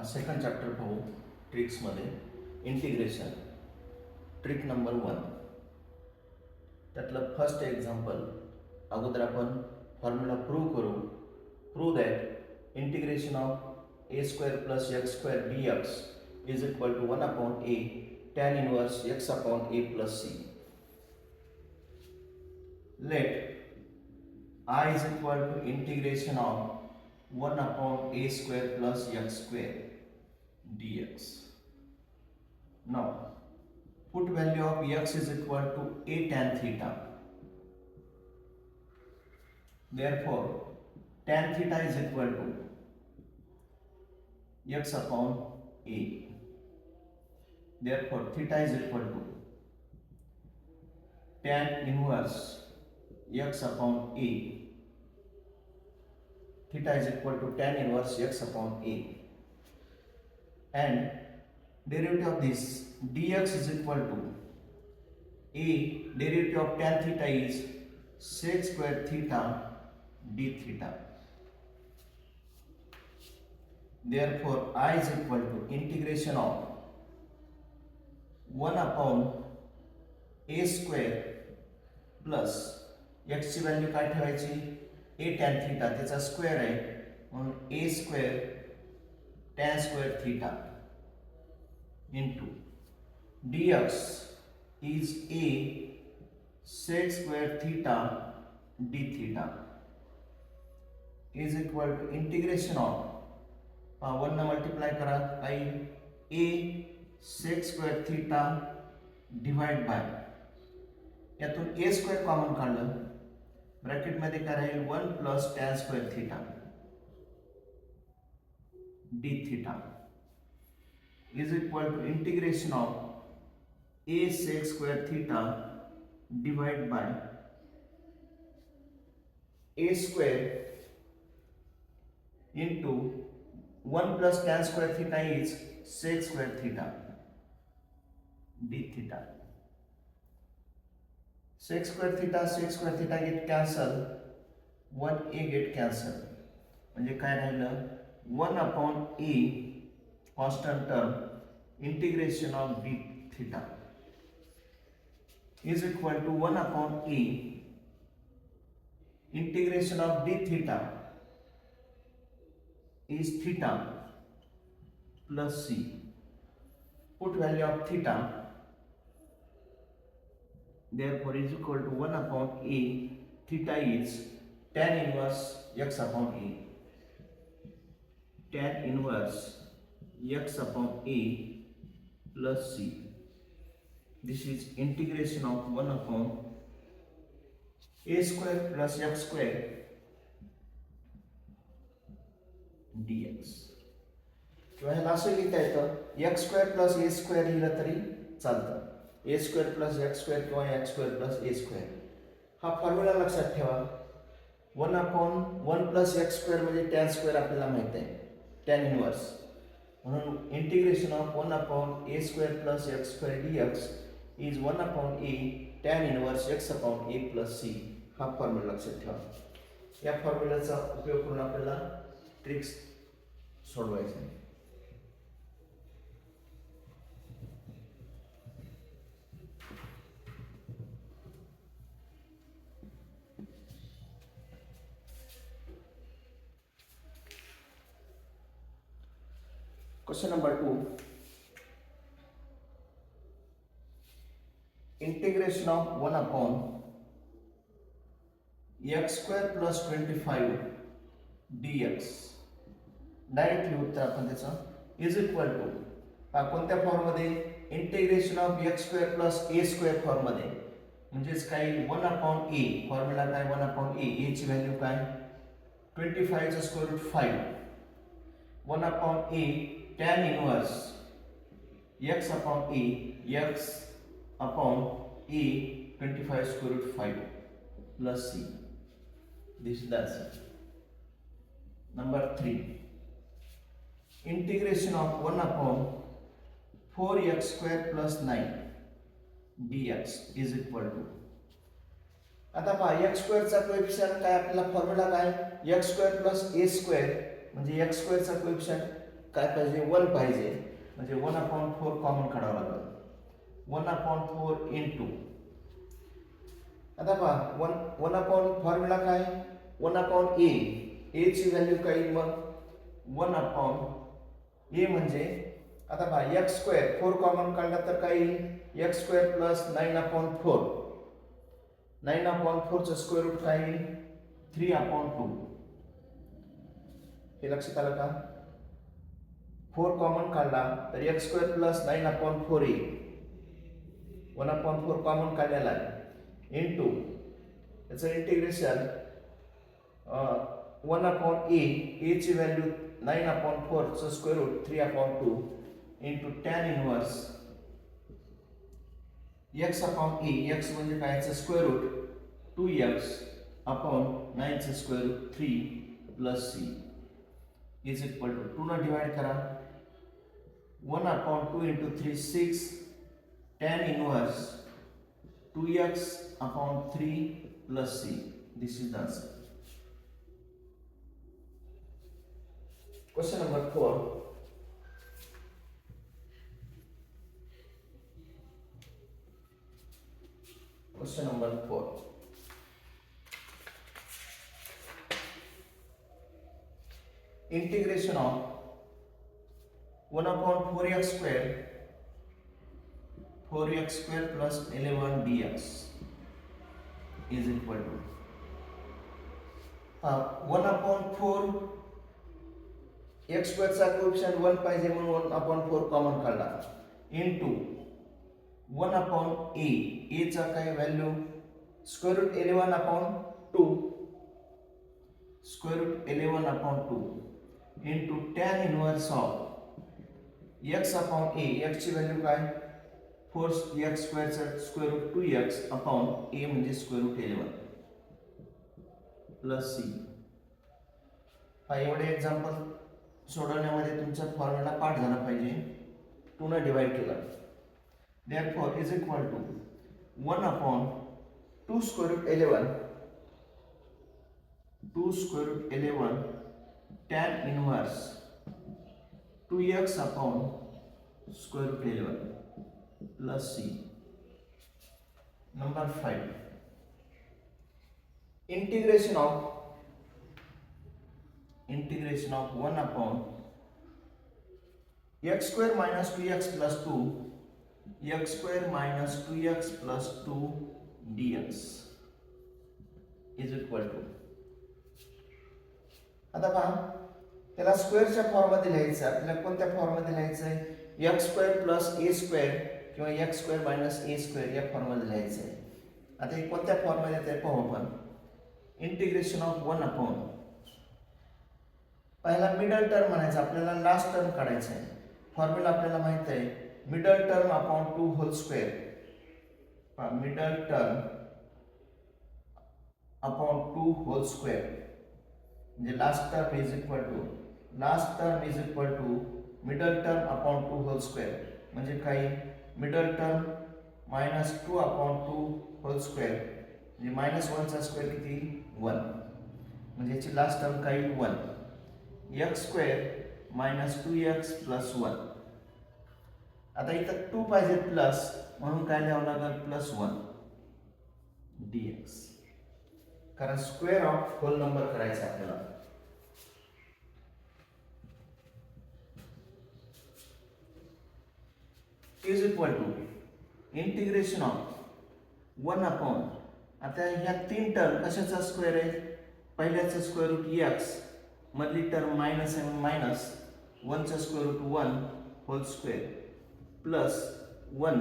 Second chapter पाहू ट्रिक्समध्ये. Integration trick number 1. त्यातलं first example अगोदर आपण फॉर्म्युला प्रूव्ह करू. Prove that integration of a square plus x square d x is equal to 1 upon a tan inverse x upon a plus c. Let I is equal to integration of 1 upon a square plus x square dx. Now, put value of x is equal to a tan theta. Therefore, tan theta is equal to x upon a. Therefore, theta is equal to tan inverse x upon a. Theta is equal to tan inverse x upon a. And derivative of this dx is equal to a derivative of tan theta is sec square theta d theta. Therefore, I is equal to integration of 1 upon a square plus x ची value काय ठेवायची a tan theta त्याचा square आहे म्हणून a square tan square theta into dx is a sec square theta d theta is equal to integration of 1 न multiply करा काय a sec square theta divide by यातून a square common काढलं bracket मध्ये काय राहील 1 plus tan square theta d theta is equal to integration of a sec square theta divide by a square into 1 plus tan square theta is sec square theta d theta. sec square theta get cancel 1a get cancel म्हणजे काय राहिलं 1 upon a constant term integration of d theta is equal to 1 upon a integration of d theta is theta plus c. Put value of theta therefore is equal to 1 upon a. Theta is tan inverse x upon a. Tan inverse x upon a plus c. This is integration of 1 upon a square plus x square dx. किंवा ह्याला असं लिहिता येतं x square plus a square लिहिलं तरी चालतं. A square plus x square किंवा x square plus a square हा फॉर्म्युला लक्षात ठेवा. 1 अपॉन 1 प्लस एक्स स्क्वेअर म्हणजे टॅन स्क्वेअर आपल्याला माहित आहे टॅन इनवर्स म्हणून integration of 1 upon a square plus x square d x is 1 upon a tan inverse x upon a plus c. हा formula लक्षात ठेवा. या फॉर्म्युल्याचा उपयोग करून आपल्याला ट्रिक्स सोडवायचे आहे. Question number 2. Integration of 1 upon x square plus 25 dx. Directly उत्तर आपण त्याचं इज इक्वल टू कोणत्या फॉर्ममध्ये integration of x square plus a square फॉर्ममध्ये म्हणजेच काय 1 अपॉन ए फॉर्म्युला काय 1 अपॉन ए ची व्हॅल्यू काय 25 चा square route 5 1 upon A tan inverse x upon a x upon a 25 square root 5 plus c. This is the answer. Number 3. Integration of 1 upon 4x square plus 9 dx is equal to. आता पहा x square चा coefficient काय आपल्याला formula काय x square plus a square म्हणजे x square चा coefficient काय पाहिजे 1 पाहिजे, म्हणजे 1/4 कॉमन काढावं लागेल. 1/4 इंटू, आता पहा 1 फॉर्म्युला काय 1/a, a ची व्हॅल्यू काय मग 1/a म्हणजे आता पहा x स्क्वेअर 4 कॉमन काढला तर काय येईल x स्क्वेअर प्लस 9/4. 9/4 चं स्क्वेअर रूट काय येईल 3/2. हे लक्षात आलं का? 4 कॉमन काढला तर x स्क्वेअर प्लस 9/4 येईल. 1/4 कॉमन काढलेला आहे इंटू याचं इंटिग्रेशन 1/a, a ची व्हॅल्यू 9/4 चं square root 3/2 into tan inverse x/a, x म्हणजे काय याचं स्क्वेअर रूट 2x/9 चं square root 3 plus c is equal to 2 ने डिवाइड करा 1/2 into 3 6 tan inverse 2x/3 plus c. This is the answer. Question number 4. Question number 4. Integration of 1/4x square 4x square plus 11 dx is equal to 1/4 x square चा coefficient 1 पाहिजे म्हणून 1/4 common काढला into 1/a, a चा काय value square root 11/2 square root 11/2 into tan inverse of x/a, x ची value काय 4x square चा square route 2x/a म्हणजे स्क्वेअर रूट 11 प्लस c. हा एवढे एक्झाम्पल सोडवण्यामध्ये तुमचा फॉर्म्युला पाठ झाला पाहिजे. 2 ने डिवाइड केला therefore is equal to 1/2 square root 11 2 square root 11 tan inverse 2x upon square root 11 plus c. Number 5. Integration of 1 upon x square minus 2x plus 2 x square minus 2x plus 2 dx is equal to, आता पहा त्याला स्क्वेअरच्या form मध्ये लिहायचं. आपल्याला कोणत्या form मध्ये लिहायचं आहे x square plus a square किंवा x square minus a square या फॉर्म मध्ये लिहायचं आहे. आता हे कोणत्या फॉर्म मध्ये ते पाहू आपण. इंटिग्रेशन ऑफ 1 अपॉन पहिला मिडल टर्म म्हणायचा, आपल्याला लास्ट टर्म काढायचा आहे. फॉर्म्युला आपल्याला माहित आहे middle term upon 2 whole square. Middle term upon 2 whole square म्हणजे last term is equal to middle term upon 2 whole square म्हणजे काय middle term minus 2 upon 2 whole square म्हणजे मायनस 1 चा स्क्वेअर किती 1 म्हणजे याची लास्ट टर्म काय 1 x square minus 2x plus 1. आता इथं 2 पाहिजे प्लस म्हणून काय लिहावं लागेल प्लस 1 dx, कारण स्क्वेअर ऑफ होल नंबर करायचा आपल्याला. Is equal to integration of 1 upon, आता ह्या तीन टर्म कशाचा स्क्वेअर आहे पहिल्याचा स्क्वेअर रूट x मधली टर्म मायनस आहे मायनस 1 चा square root 1 whole square plus 1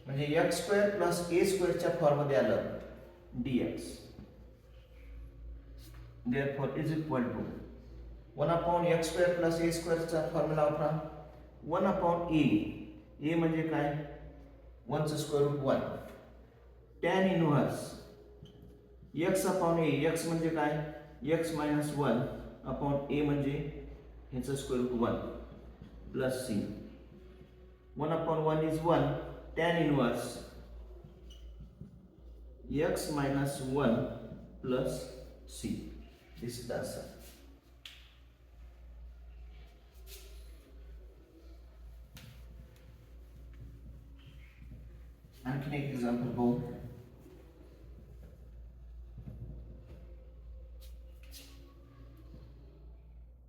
म्हणजे x square plus a square च्या फॉर्म मध्ये आलं dx. therefore is equal to 1 upon x square plus a square चा फॉर्म्युला वापरा. 1 upon a म्हणजे काय 1 चा square root 1 tan inverse x upon a, x म्हणजे काय x minus 1 upon a म्हणजे ह्याचा square root 1 plus c. 1 upon 1 is 1 tan inverse x minus 1 plus c. This is the answer. आणखीन एक एक्झाम्पल पाहू.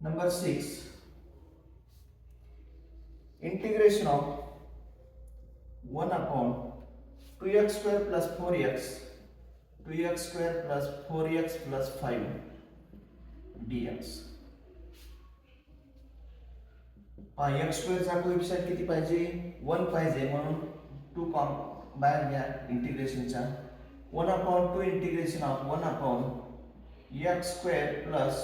Number 6, integration of 1 upon 2x square plus 4x 2x square plus 4x plus 5 dx. x स्क्वेअरचा coefficient किती पाहिजे? 1 पाहिजे, म्हणून 2 बाहेर घ्या इंटिग्रेशनच्या. 1 upon 2 integration of 1 upon x square plus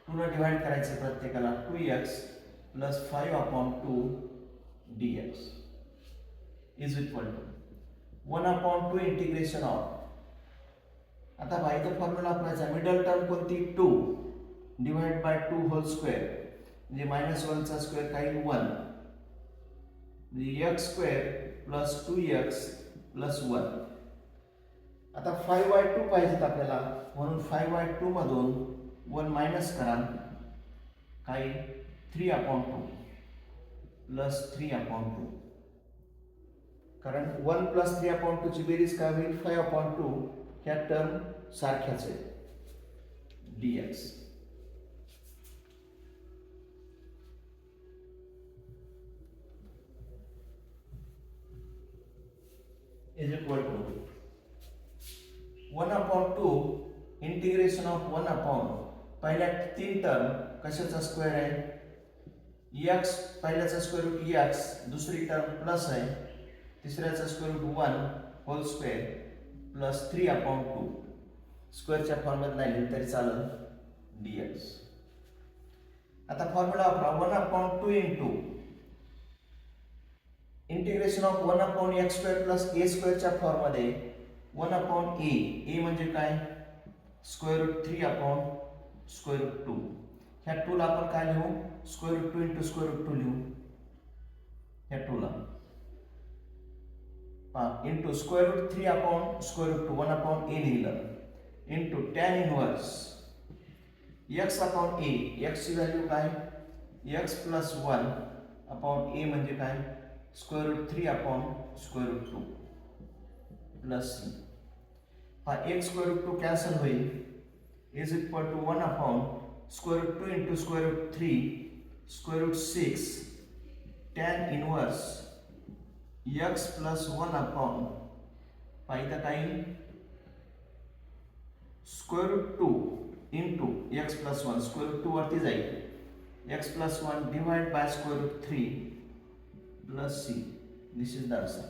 2 ने डिवाइड करायचे प्रत्येकाला 2x plus 5 upon 2 dx is equal to 1 upon 2 integration of. आता बाईचा फॉर्म्युला वापरायचा. मिडल टर्म कोणती? 2 डिवाइड बाय 2 होल स्क्वेअर, म्हणजे -1 चा स्क्वेअर काही 1, म्हणजे x square plus 2x plus 1. आता 5/2 पाहिजेत आपल्याला, म्हणून 5/2 मधून 1 मायनस करा, काही 3/2 प्लस 3/2, कारण 1 प्लस 3/2 ची बेरीज काय होईल? 5/2. ह्या टर्म सारख्याच आहे. dx is equal to 1/2 integration of 1 upon पहिल्या 3 टर्म कशाचा स्क्वेअर आहे? x पहिल्याचा स्क्वेअर रूट x, दुसरी टर्म प्लस आहे, तिसऱ्याचा square root 1 whole square plus 3/2. स्क्वेअरच्या फॉर्ममध्ये नाही लिहिलं तरी चालेल. dx. आता फॉर्म्युला वापरा. 1/2 into integration of 1 upon x square plus a स्क्वेअरच्या फॉर्ममध्ये 1 upon a. a म्हणजे काय? Square root 3 upon square root 2. ह्या 2 ला आपण काय लिहू? Square root 2 into square root 2 लिहू. ह्या 2 ला into square root 3 upon square root 2 1 upon a लिहिलं, into tan inverse x upon a. x ची व्हॅल्यू काय? x प्लस 1 upon a म्हणजे काय? Square root 3 upon square root 2 plus c. एक square root 2 cancel होईल, is equal to 1 upon square root 2 into square root 3 square root 6 tan inverse x plus 1 upon पाहिजे काही square root 2 into x plus 1 square root 2 वरती जाईल, x plus 1 divide by square root 3 plus c. This is the answer.